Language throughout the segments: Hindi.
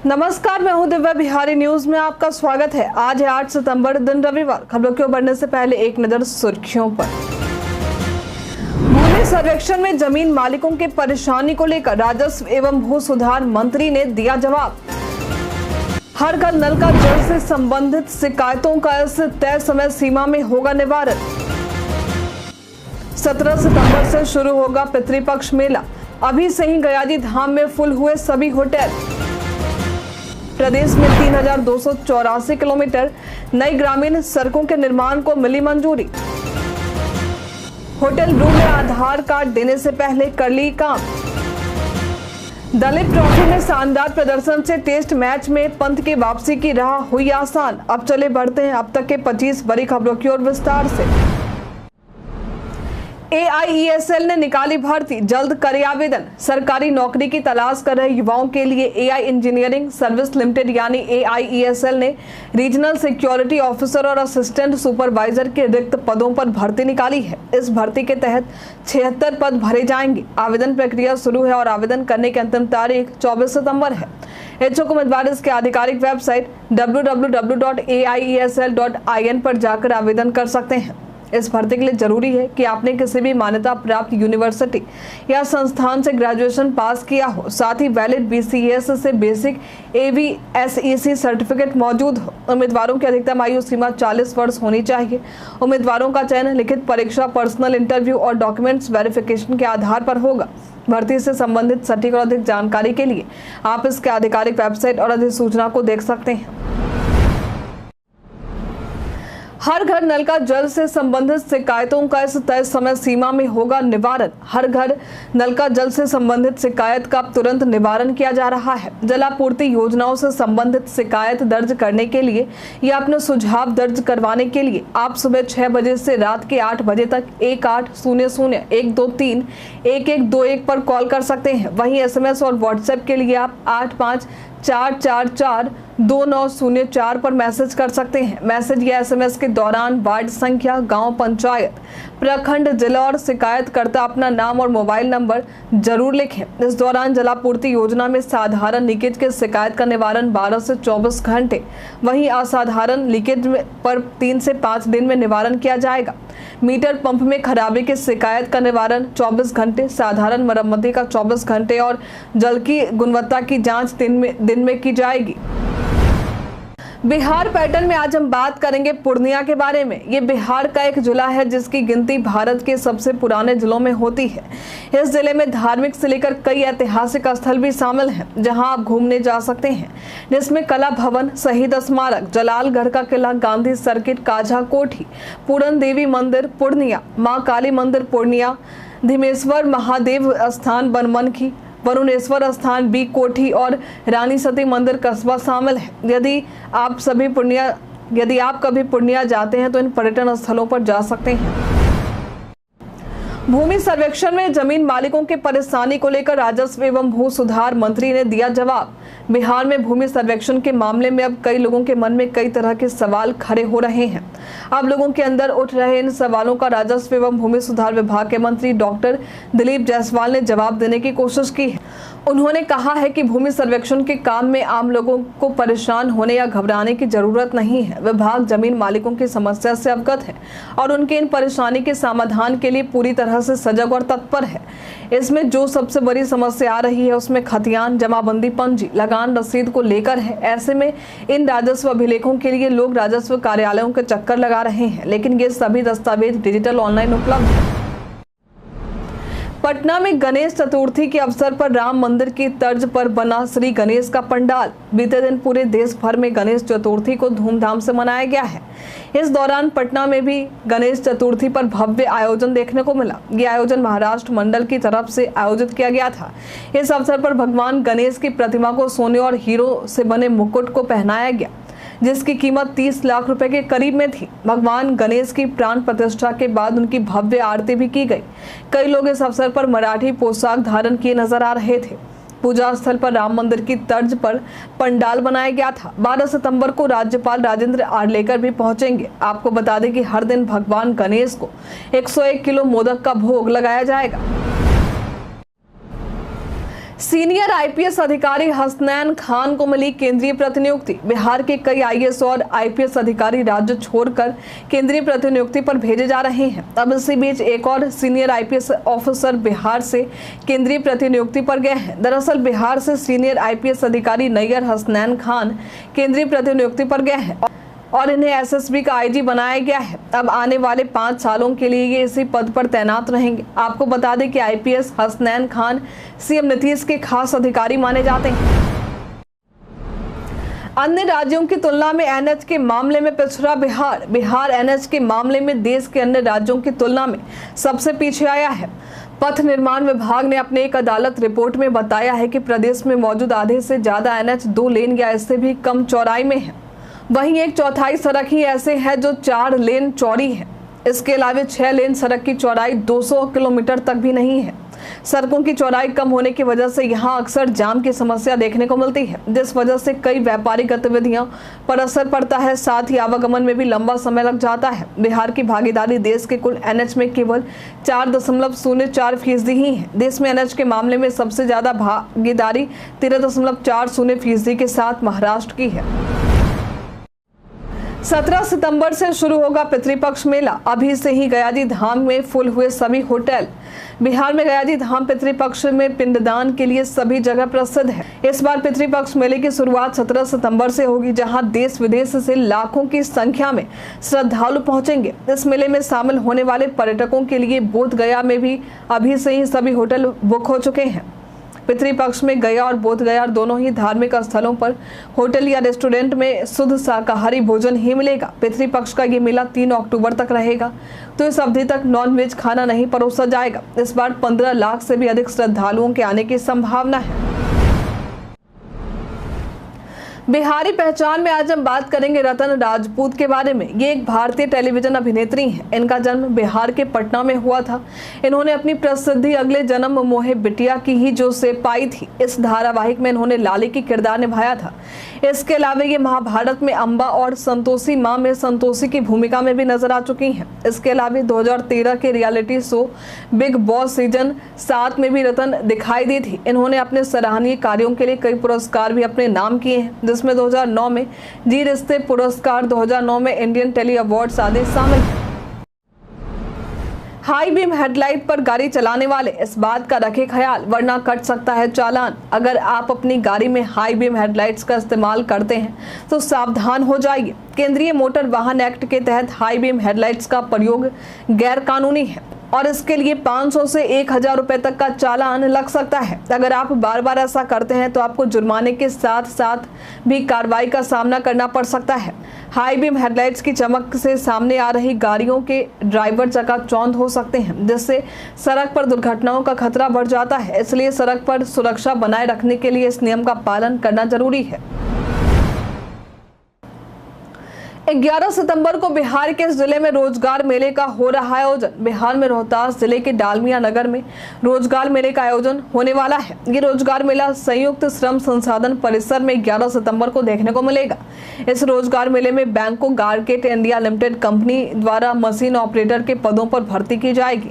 नमस्कार, मैं हूं दिव्या। बिहारी न्यूज में आपका स्वागत है। आज है 8 सितंबर, दिन रविवार। खबरों की ओर बढ़ने से पहले एक नजर सुर्खियों पर। भूमि सर्वेक्षण में जमीन मालिकों के परेशानी को लेकर राजस्व एवं भू सुधार मंत्री ने दिया जवाब। हर घर नल का जल से संबंधित शिकायतों का इस तय समय सीमा में होगा निवारण। 17 सितंबर से शुरू होगा पितृपक्ष मेला। अभी से ही गयाजी धाम में फुल हुए सभी होटल। प्रदेश में 3284 किलोमीटर नई ग्रामीण सड़कों के निर्माण को मिली मंजूरी। होटल रूम में आधार कार्ड देने से पहले कर ली काम। दलीप ट्रॉफी में शानदार प्रदर्शन से टेस्ट मैच में पंत की वापसी की राह हुई आसान। अब चले बढ़ते हैं अब तक के 25 बड़ी खबरों की ओर विस्तार से। AIESL ने निकाली भर्ती, जल्द करे आवेदन। सरकारी नौकरी की तलाश कर रहे युवाओं के लिए AI इंजीनियरिंग सर्विस लिमिटेड यानी AIESL ने रीजनल सिक्योरिटी ऑफिसर और असिस्टेंट सुपरवाइजर के रिक्त पदों पर भर्ती निकाली है। इस भर्ती के तहत 76 पद भरे जाएंगे। आवेदन प्रक्रिया शुरू है और आवेदन करने की अंतिम तारीख 24 सितंबर है। इच्छुक उम्मीदवार इसके आधिकारिक वेबसाइट www.aiesl.in पर जाकर आवेदन कर सकते हैं। इस भर्ती के लिए जरूरी है कि आपने किसी भी मान्यता प्राप्त यूनिवर्सिटी या संस्थान से ग्रेजुएशन पास किया हो, साथ ही वैलिड BCS से बेसिक AVSEC सर्टिफिकेट मौजूद हो। उम्मीदवारों की अधिकतम आयु सीमा 40 वर्ष होनी चाहिए। उम्मीदवारों का चयन लिखित परीक्षा, पर्सनल इंटरव्यू और डॉक्यूमेंट्स वेरिफिकेशन के आधार पर होगा। भर्ती से संबंधित सटीक और अधिक जानकारी के लिए आप इसके आधिकारिक वेबसाइट और अधिसूचना को देख सकते हैं। हर घर नल का जल से संबंधित शिकायतों का इस तय समय सीमा में होगा निवारण। हर घर नल का जल से संबंधित शिकायत का तुरंत निवारण किया जा रहा है। जलापूर्ति योजनाओं से संबंधित शिकायत दर्ज करने के लिए या अपने सुझाव दर्ज करवाने के लिए आप सुबह 6 बजे से रात के 8 बजे तक 1800-123-1121 पर कॉल कर सकते हैं। वहीं SMS और WhatsApp के लिए आप 8544429904 पर मैसेज कर सकते हैं। मैसेज या SMS के दौरान वार्ड संख्या, गांव, पंचायत, प्रखंड, जिला और शिकायतकर्ता अपना नाम और मोबाइल नंबर जरूर लिखें। इस दौरान जलापूर्ति योजना में साधारण लीकेज के शिकायत का निवारण 12 से 24 घंटे, वहीं असाधारण लीकेज पर 3 से 5 दिन में निवारण किया जाएगा। मीटर पंप में खराबी की शिकायत का निवारण 24 घंटे, साधारण मरम्मती का 24 घंटे और जल की गुणवत्ता की जांच दिन में की जाएगी। बिहार पैटर्न में आज हम बात करेंगे पूर्णिया के बारे में। ये बिहार का एक जिला है जिसकी गिनती भारत के सबसे पुराने जिलों में होती है। इस जिले में धार्मिक से लेकर कई ऐतिहासिक स्थल भी शामिल हैं जहां आप घूमने जा सकते हैं, जिसमें कला भवन, शहीद स्मारक, जलालगढ़ का किला, गांधी सर्किट, काझा कोठी, पूरन देवी मंदिर पूर्णिया, मां काली मंदिर पूर्णिया, धीमेश्वर महादेव स्थान बनमनखी, वरुणेश्वर स्थान बी कोठी और रानी सती मंदिर कस्बा शामिल है। यदि आप कभी पूर्णिया जाते हैं तो इन पर्यटन स्थलों पर जा सकते हैं। भूमि सर्वेक्षण में जमीन मालिकों के परेशानी को लेकर राजस्व एवं भू सुधार मंत्री ने दिया जवाब। बिहार में भूमि सर्वेक्षण के मामले में अब कई लोगों के मन में कई तरह के सवाल खड़े हो रहे हैं। अब लोगों के अंदर उठ रहे इन सवालों का राजस्व एवं भूमि सुधार विभाग के मंत्री डॉक्टर दिलीप जायसवाल ने जवाब देने की कोशिश की है। उन्होंने कहा है कि भूमि सर्वेक्षण के काम में आम लोगों को परेशान होने या घबराने की जरूरत नहीं है। विभाग जमीन मालिकों की समस्या से अवगत है और उनके इन परेशानी के समाधान के लिए पूरी तरह से सजग और तत्पर है। इसमें जो सबसे बड़ी समस्या आ रही है उसमें खतियान, जमाबंदी, पंजी, लगान, रसीद को लेकर है। ऐसे में इन राजस्व अभिलेखों के लिए लोग राजस्व कार्यालयों के चक्कर लगा रहे हैं, लेकिन ये सभी दस्तावेज डिजिटल ऑनलाइन उपलब्ध है। पटना में गणेश चतुर्थी के अवसर पर राम मंदिर की तर्ज पर बना श्री गणेश का पंडाल। बीते दिन पूरे देश भर में गणेश चतुर्थी को धूमधाम से मनाया गया है। इस दौरान पटना में भी गणेश चतुर्थी पर भव्य आयोजन देखने को मिला। ये आयोजन महाराष्ट्र मंडल की तरफ से आयोजित किया गया था। इस अवसर पर भगवान गणेश की प्रतिमा को सोने और हीरो से बने मुकुट को पहनाया गया, जिसकी कीमत 30 लाख रुपए के करीब में थी। भगवान गणेश की प्राण प्रतिष्ठा के बाद उनकी भव्य आरती भी की गई। कई लोग इस अवसर पर मराठी पोशाक धारण किए नजर आ रहे थे। पूजा स्थल पर राम मंदिर की तर्ज पर पंडाल बनाया गया था। 12 सितंबर को राज्यपाल राजेंद्र आर्लेकर भी पहुंचेंगे। आपको बता दें कि हर दिन भगवान गणेश को 101 किलो मोदक का भोग लगाया जाएगा। सीनियर आईपीएस अधिकारी हसनैन खान को मिली केंद्रीय प्रतिनियुक्ति। बिहार के कई आईएएस और आईपीएस अधिकारी राज्य छोड़कर केंद्रीय प्रतिनियुक्ति पर भेजे जा रहे हैं। अब इसी बीच एक और सीनियर आईपीएस ऑफिसर बिहार से केंद्रीय प्रतिनियुक्ति पर गए हैं। दरअसल बिहार से सीनियर आईपीएस अधिकारी नैयर हसनैन खान केंद्रीय प्रतिनियुक्ति पर गए हैं और इन्हें एसएसबी का आईजी बनाया गया है। अब आने वाले 5 सालों के लिए ये इसी पद पर तैनात रहेंगे। आपको बता दें कि आईपीएस हसनैन खान सीएम नीतीश के खास अधिकारी माने जाते हैं। अन्य राज्यों की तुलना में एनएच के मामले में पिछड़ा बिहार एनएच के मामले में देश के अन्य राज्यों की तुलना में सबसे पीछे आया है। पथ निर्माण विभाग ने अपने एक अदालत रिपोर्ट में बताया है कि प्रदेश में मौजूद आधे से ज्यादा एनएच 2 लेन या इससे भी कम चौड़ाई में है। वहीं 1/4 सड़क ही ऐसे है जो 4 लेन चौड़ी है। इसके अलावा 6 लेन सड़क की चौड़ाई 200 किलोमीटर तक भी नहीं है। सड़कों की चौड़ाई कम होने की वजह से यहां अक्सर जाम की समस्या देखने को मिलती है, जिस वजह से कई व्यापारिक गतिविधियों पर असर पड़ता है। साथ ही आवागमन में भी लंबा समय लग जाता है। बिहार की भागीदारी देश के कुल एनएच में केवल 4.04% ही है। देश में एनएच के मामले में सबसे ज्यादा भागीदारी 13.40% के साथ महाराष्ट्र की है। 17 सितंबर से शुरू होगा पितृपक्ष मेला। अभी से ही गयाजी धाम में फुल हुए सभी होटल। बिहार में गयाजी धाम पितृपक्ष में पिंडदान के लिए सभी जगह प्रसिद्ध है। इस बार पितृपक्ष मेले की शुरुआत 17 सितंबर से होगी, जहां देश विदेश से लाखों की संख्या में श्रद्धालु पहुंचेंगे। इस मेले में शामिल होने वाले पर्यटकों के लिए बोध गया में भी अभी से ही सभी होटल बुक हो चुके हैं। पितृपक्ष में गया और बोध गया दोनों ही धार्मिक स्थलों पर होटल या रेस्टोरेंट में शुद्ध शाकाहारी भोजन ही मिलेगा। पितृपक्ष का ये मेला 3 अक्टूबर तक रहेगा, तो इस अवधि तक नॉनवेज खाना नहीं परोसा जाएगा। इस बार 15 लाख से भी अधिक श्रद्धालुओं के आने की संभावना है। बिहारी पहचान में आज हम बात करेंगे रतन राजपूत के बारे में। ये एक भारतीय टेलीविजन अभिनेत्री हैं। इनका जन्म बिहार के पटना में हुआ था। इन्होंने अपनी प्रसिद्धि अगले जन्म मोहे बिटिया की ही जो से पाई थी। इस धारावाहिक में इन्होंने लाली की किरदार निभाया था। इसके अलावा ये महाभारत में अम्बा और संतोषी माँ में संतोषी की भूमिका में भी नजर आ चुकी हैं। इसके अलावा 2013 के reality show big boss season 7 में भी रतन दिखाई दी थी। इन्होंने अपने सराहनीय कार्यों के लिए कई पुरस्कार भी अपने नाम किए हैं, जिसमें 2009 में जी रिश्ते पुरस्कार, 2009 में इंडियन टेली अवार्ड्स आदि शामिल हैं। हाई बीम हेडलाइट पर गाड़ी चलाने वाले इस बात का रखें ख्याल, वरना कट सकता है चालान। अगर आप अपनी गाड़ी में हाई बीम हेडलाइट्स का इस्तेमाल करते हैं तो सावधान हो जाइए। केंद्रीय मोटर वाहन एक्ट के तहत हाई बीम हेडलाइट्स का प्रयोग गैर कानूनी है और इसके लिए 500 से 1000 रुपए तक का चालान लग सकता है। अगर आप बार बार ऐसा करते हैं तो आपको जुर्माने के साथ साथ भी कार्रवाई का सामना करना पड़ सकता है। हाई बीम हेडलाइट्स की चमक से सामने आ रही गाड़ियों के ड्राइवर चकाचौंध हो सकते हैं, जिससे सड़क पर दुर्घटनाओं का खतरा बढ़ जाता है। इसलिए सड़क पर सुरक्षा बनाए रखने के लिए इस नियम का पालन करना जरूरी है। 11 सितंबर को बिहार के जिले में रोजगार मेले का हो रहा आयोजन। बिहार में रोहतास जिले के डालमिया नगर में रोजगार मेले का आयोजन होने वाला है। ये रोजगार मेला संयुक्त श्रम संसाधन परिसर में 11 सितंबर को देखने को मिलेगा। इस रोजगार मेले में बैंको गारकेट इंडिया लिमिटेड कंपनी द्वारा मशीन ऑपरेटर के पदों पर भर्ती की जाएगी।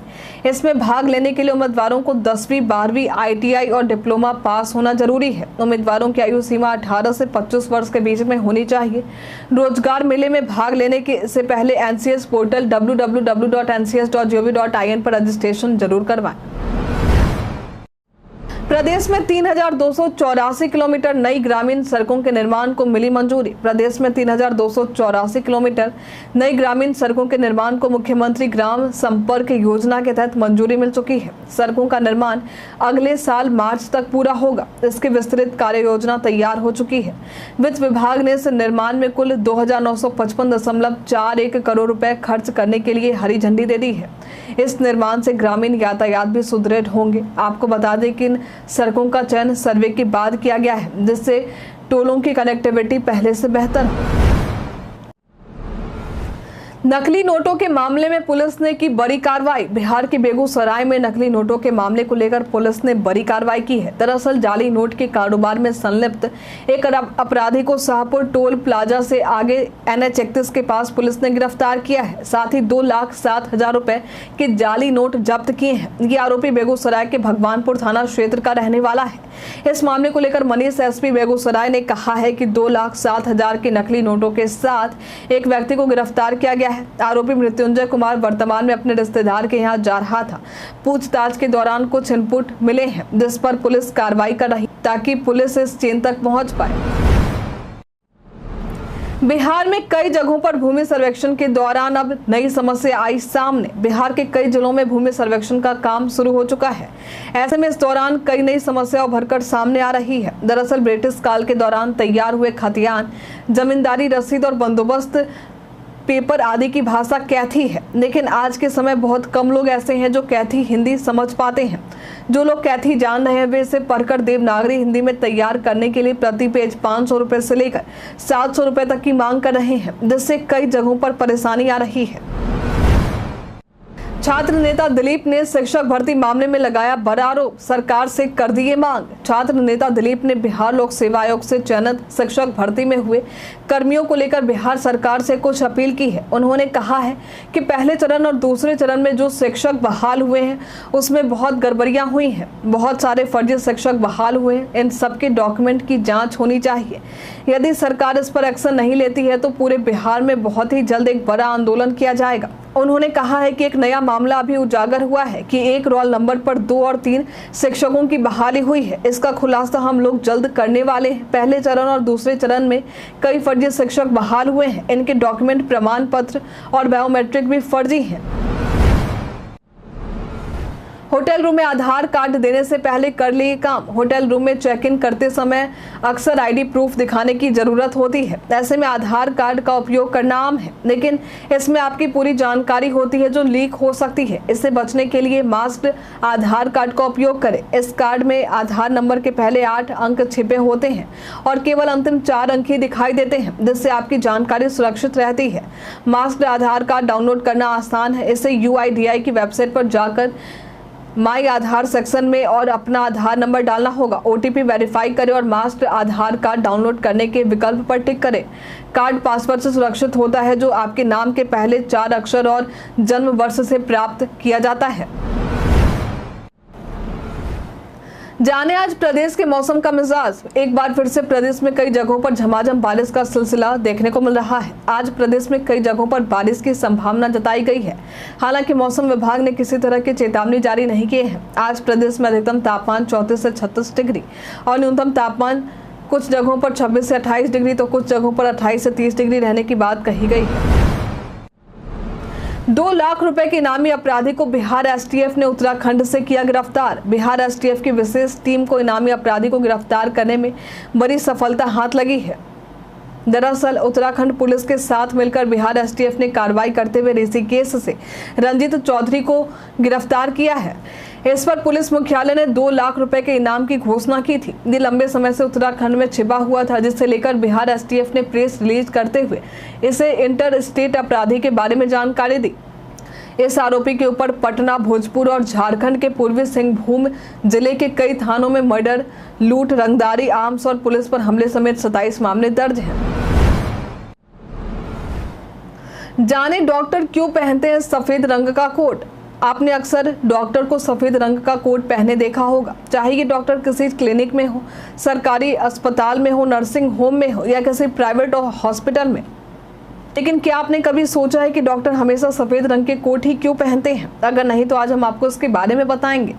इसमें भाग लेने के लिए उम्मीदवारों को 10वीं 12वीं ITI और डिप्लोमा पास होना जरूरी है। उम्मीदवारों की आयु सीमा 18 से 25 वर्ष के बीच में होनी चाहिए। रोजगार मेले में भाग लेने से पहले NCS पोर्टल www.ncs.gov.in पर रजिस्ट्रेशन जरूर करवाएं। प्रदेश में 3284 किलोमीटर नई ग्रामीण सड़कों के निर्माण को मिली मंजूरी। प्रदेश में 3284 किलोमीटर नई ग्रामीण सड़कों के निर्माण को मुख्यमंत्री ग्राम संपर्क योजना के तहत मंजूरी मिल चुकी है। सड़कों का निर्माण अगले साल मार्च तक पूरा होगा। इसकी विस्तृत कार्य योजना तैयार हो चुकी है। वित्त विभाग ने इस निर्माण में कुल 2955.41 करोड़ रुपए खर्च करने के लिए हरी झंडी दे दी है। इस निर्माण से ग्रामीण यातायात भी सुदृढ़ होंगे। आपको बता दें कि इन सड़कों का चयन सर्वे के बाद किया गया है, जिससे टोलों की कनेक्टिविटी पहले से बेहतर हो। नकली नोटों के मामले में पुलिस ने की बड़ी कार्रवाई। बिहार के बेगूसराय में नकली नोटों के मामले को लेकर पुलिस ने बड़ी कार्रवाई की है। दरअसल जाली नोट के कारोबार में संलिप्त एक अपराधी को शाहपुर टोल प्लाजा से आगे NH-31 के पास पुलिस ने गिरफ्तार किया है। साथ ही 2,07,000 रुपए के जाली नोट जब्त किए हैं। ये आरोपी बेगूसराय के भगवानपुर थाना क्षेत्र का रहने वाला है। इस मामले को लेकर मनीष SP बेगूसराय ने कहा है कि 2,07,000 के नकली नोटों के साथ एक व्यक्ति को गिरफ्तार किया गया है। आरोपी मृत्युंजय कुमार वर्तमान में अपने रिश्तेदार के यहां जा रहा था। पूछताछ के दौरान कुछ इनपुट मिले हैं जिस पर पुलिस कार्रवाई कर रही ताकि पुलिस इस चेन तक पहुंच पाए। बिहार में कई जगहों पर भूमि सर्वेक्षण के दौरान अब नई समस्या आई सामने। बिहार के कई जिलों में भूमि सर्वेक्षण का काम शुरू हो चुका है। ऐसे में इस दौरान कई नई समस्याएं उभरकर सामने आ रही है। दरअसल ब्रिटिश काल के दौरान तैयार हुए खतियान, जमींदारी रसीद और बंदोबस्त पेपर आदि की भाषा कैथी है, लेकिन आज के समय बहुत कम लोग ऐसे हैं जो कैथी हिंदी समझ पाते हैं। जो लोग कैथी जान रहे हैं वे इसे पढ़कर देवनागरी हिंदी में तैयार करने के लिए प्रति पेज 500 रुपए से लेकर 700 रुपए तक की मांग कर रहे हैं, जिससे कई जगहों पर परेशानी आ रही है। छात्र नेता दिलीप ने शिक्षक भर्ती मामले में लगाया बड़ा आरोप, सरकार से कर दी मांग। छात्र नेता दिलीप ने बिहार लोक सेवा आयोग से चयनित शिक्षक भर्ती में हुए कर्मियों को लेकर बिहार सरकार से कुछ अपील की है। उन्होंने कहा है कि पहले चरण और दूसरे चरण में जो शिक्षक बहाल हुए हैं उसमें बहुत गड़बड़ियां हुई हैं, बहुत सारे फर्जी शिक्षक बहाल हुए हैं। इन सबके डॉक्यूमेंट की जाँच होनी चाहिए। यदि सरकार इस पर एक्शन नहीं लेती है तो पूरे बिहार में बहुत ही जल्द एक बड़ा आंदोलन किया जाएगा। उन्होंने कहा है कि एक नया मामला अभी उजागर हुआ है कि एक रोल नंबर पर 2 और 3 शिक्षकों की बहाली हुई है। इसका खुलासा हम लोग जल्द करने वाले हैं। पहले चरण और दूसरे चरण में कई फर्जी शिक्षक बहाल हुए हैं। इनके डॉक्यूमेंट, प्रमाण पत्र और बायोमेट्रिक भी फर्जी हैं। होटल रूम में आधार कार्ड देने से पहले कर लिए काम। होटल रूम में चेक इन करते समय अक्सर ID प्रूफ दिखाने की जरूरत होती है। ऐसे में आधार कार्ड का उपयोग करना आम है, लेकिन इसमें आपकी पूरी जानकारी होती है जो लीक हो सकती है। इससे बचने के लिए मास्क्ड आधार कार्ड का उपयोग करें। इस कार्ड में आधार नंबर के पहले 8 अंक छिपे होते हैं और केवल अंतिम 4 अंक ही दिखाई देते हैं, जिससे आपकी जानकारी सुरक्षित रहती है। मास्क्ड आधार कार्ड डाउनलोड करना आसान है। इसे UIDAI की वेबसाइट पर जाकर माई आधार सेक्शन में और अपना आधार नंबर डालना होगा। OTP वेरीफाई करें और मास्क्ड आधार कार्ड डाउनलोड करने के विकल्प पर टिक करें। कार्ड पासवर्ड से सुरक्षित होता है जो आपके नाम के पहले 4 अक्षर और जन्म वर्ष से प्राप्त किया जाता है। जाने आज प्रदेश के मौसम का मिजाज। एक बार फिर से प्रदेश में कई जगहों पर झमाझम बारिश का सिलसिला देखने को मिल रहा है। आज प्रदेश में कई जगहों पर बारिश की संभावना जताई गई है। हालांकि मौसम विभाग ने किसी तरह की चेतावनी जारी नहीं की है। आज प्रदेश में अधिकतम तापमान 34 से 36 डिग्री और न्यूनतम तापमान कुछ जगहों पर 26 से 28 डिग्री तो कुछ जगहों पर 28 से 30 डिग्री रहने की बात कही गई है। 2 लाख रुपए के इनामी अपराधी को बिहार STF ने उत्तराखंड से किया गिरफ्तार। बिहार STF की विशेष टीम को इनामी अपराधी को गिरफ्तार करने में बड़ी सफलता हाथ लगी है। दरअसल उत्तराखंड पुलिस के साथ मिलकर बिहार STF ने कार्रवाई करते हुए ऋषिकेश से रंजीत चौधरी को गिरफ्तार किया है। इस पर पुलिस मुख्यालय ने 2 लाख रुपए के इनाम की घोषणा की थी। ये लंबे समय से उत्तराखंड में छिपा हुआ था, जिसे लेकर बिहार STF ने प्रेस रिलीज करते हुए इसे इंटर स्टेट अपराधी के बारे में जानकारी दी। इस आरोपी के ऊपर पटना, भोजपुर और झारखंड के पूर्वी सिंहभूम जिले के कई थानों में मर्डर, लूट, रंगदारी, आर्म्स और पुलिस पर हमले समेत 27 मामले दर्ज हैं। जाने डॉक्टर क्यों पहनते हैं सफेद रंग का कोट। आपने अक्सर डॉक्टर को सफेद रंग का कोट पहने देखा होगा, चाहे ये डॉक्टर किसी क्लिनिक में हो, सरकारी अस्पताल में हो, नर्सिंग होम में हो या किसी प्राइवेट हॉस्पिटल में। लेकिन क्या आपने कभी सोचा है कि डॉक्टर हमेशा सफेद रंग के कोट ही क्यों पहनते हैं? अगर नहीं तो आज हम आपको इसके बारे में बताएंगे।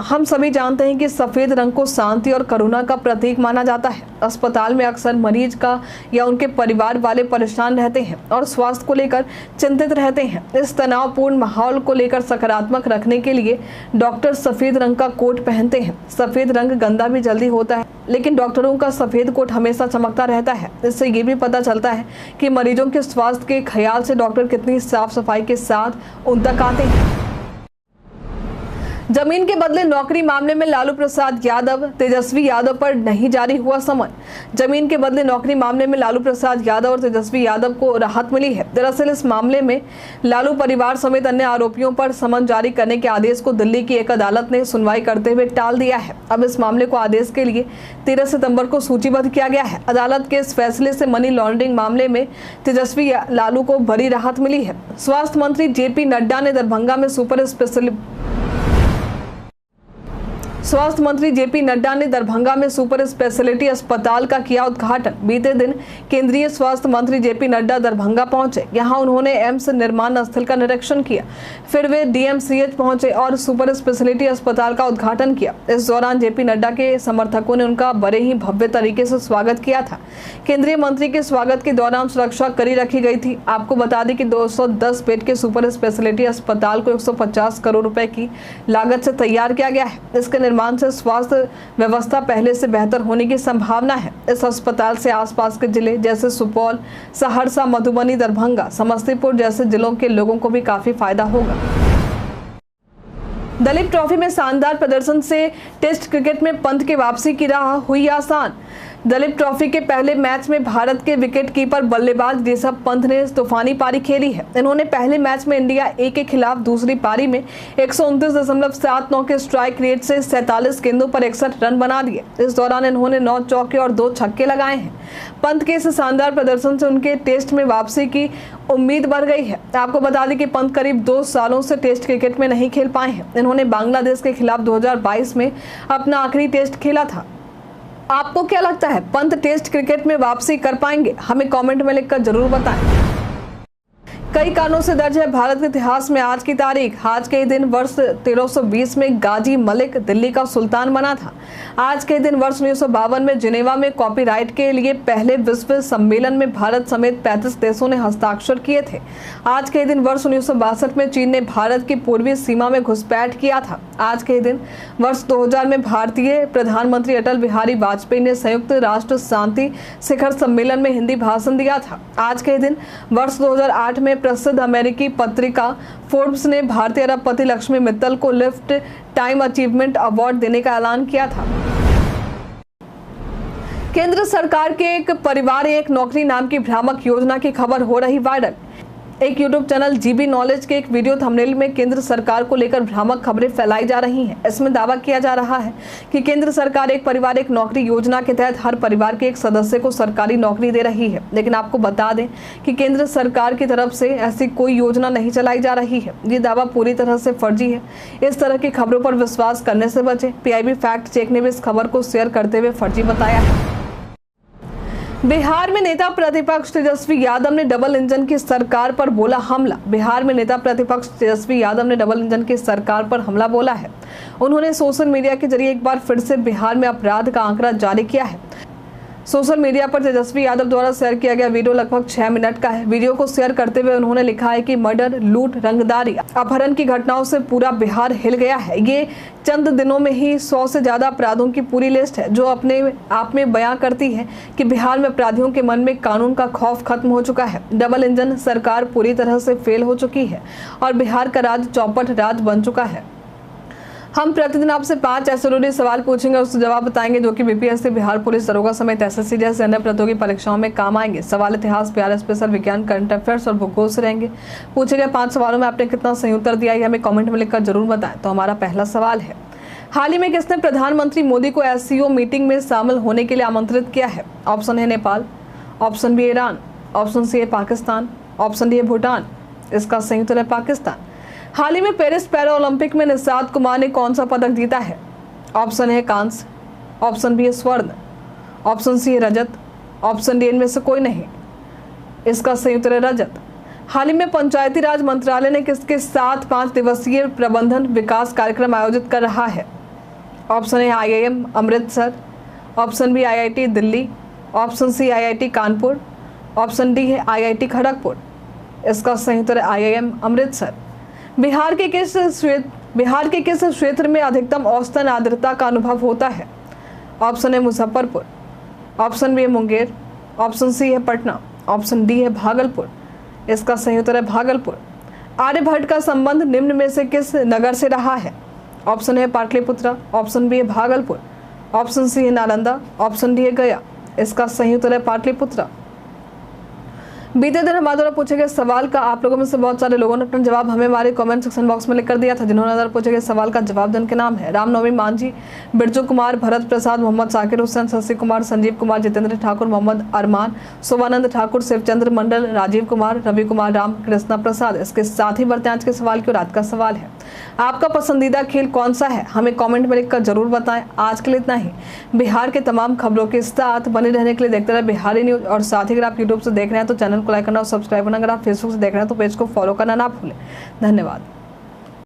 हम सभी जानते हैं कि सफेद रंग को शांति और करुणा का प्रतीक माना जाता है। अस्पताल में अक्सर मरीज का या उनके परिवार वाले परेशान रहते हैं और स्वास्थ्य को लेकर चिंतित रहते हैं। इस तनावपूर्ण माहौल को लेकर सकारात्मक रखने के लिए डॉक्टर सफेद रंग का कोट पहनते हैं। सफेद रंग गंदा भी जल्दी होता है, लेकिन डॉक्टरों का सफेद कोट हमेशा चमकता रहता है। इससे ये भी पता चलता है कि मरीजों के स्वास्थ्य के ख्याल से डॉक्टर कितनी साफ सफाई के साथ उन तक आते हैं। जमीन के बदले नौकरी मामले में लालू प्रसाद यादव तेजस्वी यादव पर नहीं जारी हुआ समन। जमीन के बदले नौकरी मामले में लालू प्रसाद यादव और तेजस्वी यादव को राहत मिली है। दरअसल इस मामले में लालू परिवार समेत अन्य आरोपियों पर समन जारी करने के आदेश को दिल्ली की एक अदालत ने सुनवाई करते हुए टाल दिया है। अब इस मामले को आदेश के लिए 13 सितंबर को सूचीबद्ध किया गया है। अदालत के इस फैसले से मनी लॉन्ड्रिंग मामले में तेजस्वी लालू को बड़ी राहत मिली है। स्वास्थ्य मंत्री जेपी नड्डा ने दरभंगा में सुपर स्पेशलिटी अस्पताल का किया उद्घाटन। बीते दिन केंद्रीय स्वास्थ्य मंत्री जेपी नड्डा दरभंगा पहुंचे। यहां उन्होंने एम्स निर्माण स्थल का निरीक्षण किया, फिर वे डीएमसीएच पहुंचे और सुपर स्पेशलिटी अस्पताल का उद्घाटन किया। इस दौरान जेपी नड्डा के समर्थकों ने उनका बड़े ही भव्य तरीके से स्वागत किया था। केंद्रीय मंत्री के स्वागत के दौरान सुरक्षा कड़ी रखी गई थी। आपको बता दें कि 210 बेड के सुपर स्पेशलिटी अस्पताल को 150 करोड़ रुपए की लागत से तैयार किया गया है। इसके निर्माण से स्वास्थ्य व्यवस्था पहले से बेहतर होने की संभावना है। इस अस्पताल से आसपास के जिले जैसे सुपौल, सहरसा, मधुबनी, दरभंगा, समस्तीपुर जैसे जिलों के लोगों को भी काफी फायदा होगा। दलीप ट्रॉफी में शानदार प्रदर्शन से टेस्ट क्रिकेट में पंत की वापसी की राह हुई आसान। दलीप ट्रॉफी के पहले मैच में भारत के विकेटकीपर बल्लेबाज ऋषभ पंत ने तूफानी पारी खेली है। इन्होंने पहले मैच में इंडिया ए के खिलाफ दूसरी पारी में 129.79 के स्ट्राइक रेट से 47 गेंदों पर 61 रन बना दिए। इस दौरान इन्होंने 9 चौके और 2 छक्के लगाए हैं। पंत के इस शानदार प्रदर्शन से उनके टेस्ट में वापसी की उम्मीद बढ़ गई है। आपको बता दें कि पंत करीब 2 सालों से टेस्ट क्रिकेट में नहीं खेल पाए हैं। इन्होंने बांग्लादेश के खिलाफ 2022 में अपना आखिरी टेस्ट खेला था। आपको क्या लगता है, पंत टेस्ट क्रिकेट में वापसी कर पाएंगे? हमें कमेंट में लिखकर जरूर बताएं। कई कारणों से दर्ज है भारत के इतिहास में आज की तारीख। आज के दिन वर्ष 1320 में गाजी मलिक दिल्ली का सुल्तान बना था। आज के दिन वर्ष 1952 में जिनेवा में कॉपीराइट के लिए पहले विश्व सम्मेलन में भारत समेत 35 देशों ने हस्ताक्षर किए थे। आज के दिन वर्ष 1962 में चीन ने भारत की पूर्वी सीमा में घुसपैठ किया था। आज के दिन वर्ष 2000 में भारतीय प्रधानमंत्री अटल बिहारी वाजपेयी ने संयुक्त राष्ट्र शांति शिखर सम्मेलन में हिंदी भाषण दिया था। आज के दिन वर्ष 2008 में प्रसिद्ध अमेरिकी पत्रिका फोर्ब्स ने भारतीय अरबपति लक्ष्मी मित्तल को लिफ्ट टाइम अचीवमेंट अवार्ड देने का ऐलान किया था। केंद्र सरकार के एक परिवार एक नौकरी नाम की भ्रामक योजना की खबर हो रही वायरल। एक यूट्यूब चैनल जीबी नॉलेज के एक वीडियो थंबनेल में केंद्र सरकार को लेकर भ्रामक खबरें फैलाई जा रही हैं। इसमें दावा किया जा रहा है कि केंद्र सरकार एक परिवार एक नौकरी योजना के तहत हर परिवार के एक सदस्य को सरकारी नौकरी दे रही है। लेकिन आपको बता दें कि केंद्र सरकार की तरफ से ऐसी कोई योजना नहीं चलाई जा रही है। ये दावा पूरी तरह से फर्जी है। इस तरह की खबरों पर विश्वास करने से बचें। पीआईबी फैक्ट चेक ने भी इस खबर को शेयर करते हुए फर्जी बताया है। बिहार में नेता प्रतिपक्ष तेजस्वी यादव ने डबल इंजन की सरकार पर बोला हमला। बिहार में नेता प्रतिपक्ष तेजस्वी यादव ने डबल इंजन की सरकार पर हमला बोला है। उन्होंने सोशल मीडिया के जरिए एक बार फिर से बिहार में अपराध का आंकड़ा जारी किया है। सोशल मीडिया पर तेजस्वी यादव द्वारा शेयर किया गया वीडियो लगभग 6 मिनट का है। वीडियो को शेयर करते हुए उन्होंने लिखा है कि मर्डर, लूट, रंगदारी, अपहरण की घटनाओं से पूरा बिहार हिल गया है। ये चंद दिनों में ही 100 से ज्यादा अपराधों की पूरी लिस्ट है, जो अपने आप में बयां करती है कि बिहार में अपराधियों के मन में कानून का खौफ खत्म हो चुका है। डबल इंजन सरकार पूरी तरह से फेल हो चुकी है और बिहार का राज चौपट राज बन चुका है। हम प्रतिदिन आपसे 5 ऐसे जरूरी सवाल पूछेंगे, उससे जवाब बताएंगे जो कि बीपीएससी, बिहार पुलिस दरोगा समेत एसएससी जैसे अन्य प्रतियोगी परीक्षाओं में काम आएंगे। सवाल इतिहास, बिहार स्पेशल, विज्ञान, करंट अफेयर्स और भूगोल से रहेंगे। पूछे गए 5 सवालों में आपने कितना सही उत्तर दिया है हमें कमेंट में लिखकर जरूर बताएं। तो हमारा पहला सवाल है, हाल ही में किसने प्रधानमंत्री मोदी को एससीओ मीटिंग में शामिल होने के लिए आमंत्रित किया है? ऑप्शन है Nepal, option B Iran, option C है पाकिस्तान, ऑप्शन डी है भूटान। इसका सही उत्तर है पाकिस्तान। हाल ही में पेरिस पैरा ओलंपिक में निषाद कुमार ने कौन सा पदक जीता है? ऑप्शन है कांस्य, ऑप्शन बी है स्वर्ण, ऑप्शन सी है रजत, ऑप्शन डी इनमें से कोई नहीं। इसका सही उत्तर है रजत। हाल ही में पंचायती राज मंत्रालय ने किसके साथ 5 दिवसीय प्रबंधन विकास कार्यक्रम आयोजित कर रहा है? ऑप्शन है IIM Amritsar, option B IIT Delhi, option C IIT Kanpur, option D है IIT खड़गपुर। इसका सही उत्तर है IIM अमृतसर। बिहार के किस क्षेत्र में अधिकतम औसतन आर्द्रता का अनुभव होता है? ऑप्शन है मुजफ्फरपुर, ऑप्शन बी है मुंगेर, ऑप्शन सी है पटना, ऑप्शन डी है भागलपुर। इसका सही उत्तर है भागलपुर। आर्यभट्ट का संबंध निम्न में से किस नगर से रहा है? Option A Pataliputra, option B है भागलपुर, ऑप्शन सी है नालंदा, ऑप्शन डी है गया। इसका सही उत्तर है पाटलिपुत्र। बीते दिन हमारे द्वारा पूछे गए सवाल का आप लोगों में से बहुत सारे लोगों ने अपना जवाब हमें हमारे कमेंट सेक्शन बॉक्स में लिख कर दिया था। जिन्होंने द्वारा पूछे गए सवाल का जवाब देने के नाम है रामनवमी मांझी, बिरजू कुमार, भरत प्रसाद, मोहम्मद साकिर हुसैन, शशि कुमार, संजीव कुमार, जितेंद्र ठाकुर, मोहम्मद अरमान, शोभानंद ठाकुर, शिवचंद्र मंडल, राजीव कुमार, रवि कुमार, राम कृष्णा प्रसाद। इसके साथ ही बढ़ते आज के सवाल की। रात का सवाल है, आपका पसंदीदा खेल कौन सा है? हमें कमेंट में लिखकर जरूर बताएं। आज के लिए इतना ही। बिहार के तमाम खबरों के साथ बने रहने के लिए देखते रहे बिहारी न्यूज। और साथ ही अगर आप यूट्यूब से देख रहे हैं तो चैनल को लाइक करना और सब्सक्राइब करना, अगर आप फेसबुक से देख रहे हैं तो पेज को फॉलो करना ना भूलें। धन्यवाद।